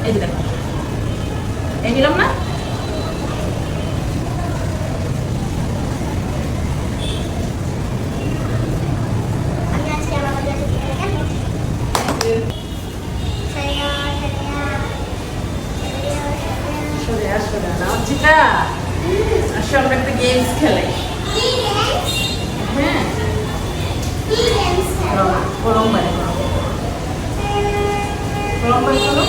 এই যে দেখো, এই নিলাম না? আসো আমরা একটা গেমস খেলাই। হ্যাঁ, গরম বাড়ি গরম বাড়ি করো।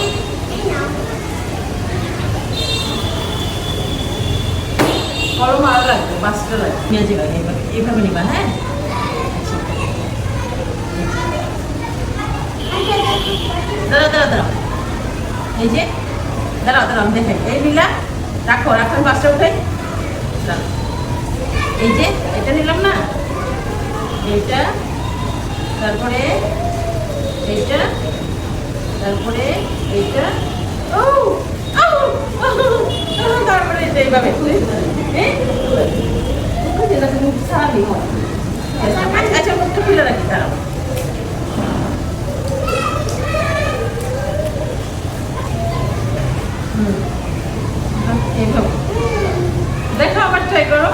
গরম আরো লাগবে, 5টা লাগবে। পেঁয়াজি লাগে এইভাবে নিবা। হ্যাঁ, দাঁড়াও দাঁড়াও দাঁড়াও, এই যে দাঁড়াও দাঁড়াও দেখে এই নিলা, রাখো রাখো, 5টা উঠাই। এই যে এটা নিলাম না, এইটা, তারপরে এইটা, তারপরে এইটা, ও তারপরে এটা এইভাবে আচ্ছা মুখটা খুলে রাখি, দাঁড়াও। এইভাবে দেখো, আবার ট্রাই করো।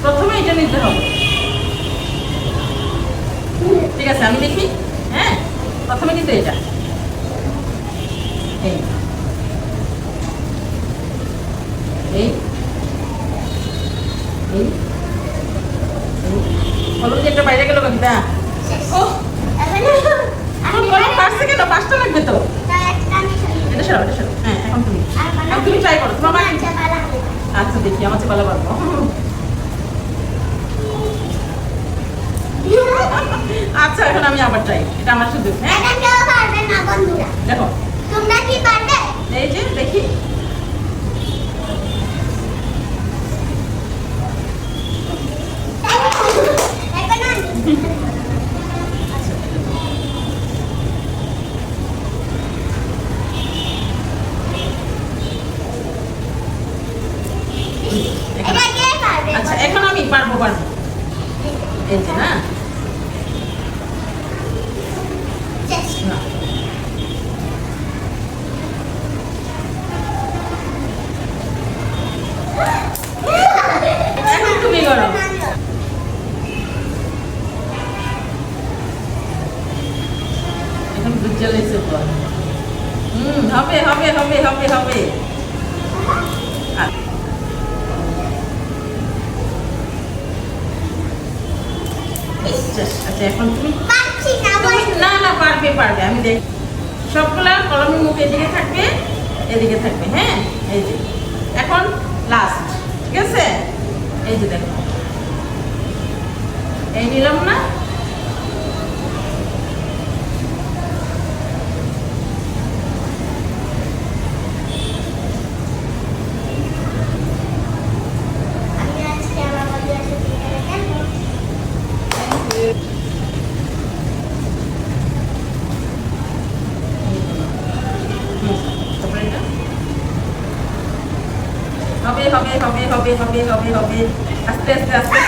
প্রথমে এটা নিতে হবে, ঠিক আছে? আমি দেখি। হ্যাঁ, প্রথমে কিন্তু এটা, এই এই এই বলো যে একটা বাইরে গেল কবিতা। ও আমার গরম কাটছে কেন? 5টা লাগবে তো। এটা সরাও, এটা সরাও। হ্যাঁ, এখন তুমি ট্রাই করো। তোমার আচ্ছা দেখি আমার চেয়ে ভালো পারবো। আচ্ছা এখন আমি আবার ট্রাই, এটা আমার শুধু। হ্যাঁ দেখো, তোমরা কি পারবে? এই যে দেখি, আচ্ছা এখন আমি পারবো পারবো। এই যে না, না এখন তুমি করো। এখন দুধ জ্বালাইছে তো। হবে হবে হবে হবে হবে। আচ্ছা এখন তুমি না না পারবে পারবে, আমি দেখ সবগুলা কলমের মুখ এদিকে থাকবে, এদিকে থাকবে। হ্যাঁ, এই যে এখন লাস্ট, ঠিক আছে? এই যে দেখো, এই নিলাম না, হবে হবে হবে হবে হবে হবে হবে, আস্তে আস্তে আস্তে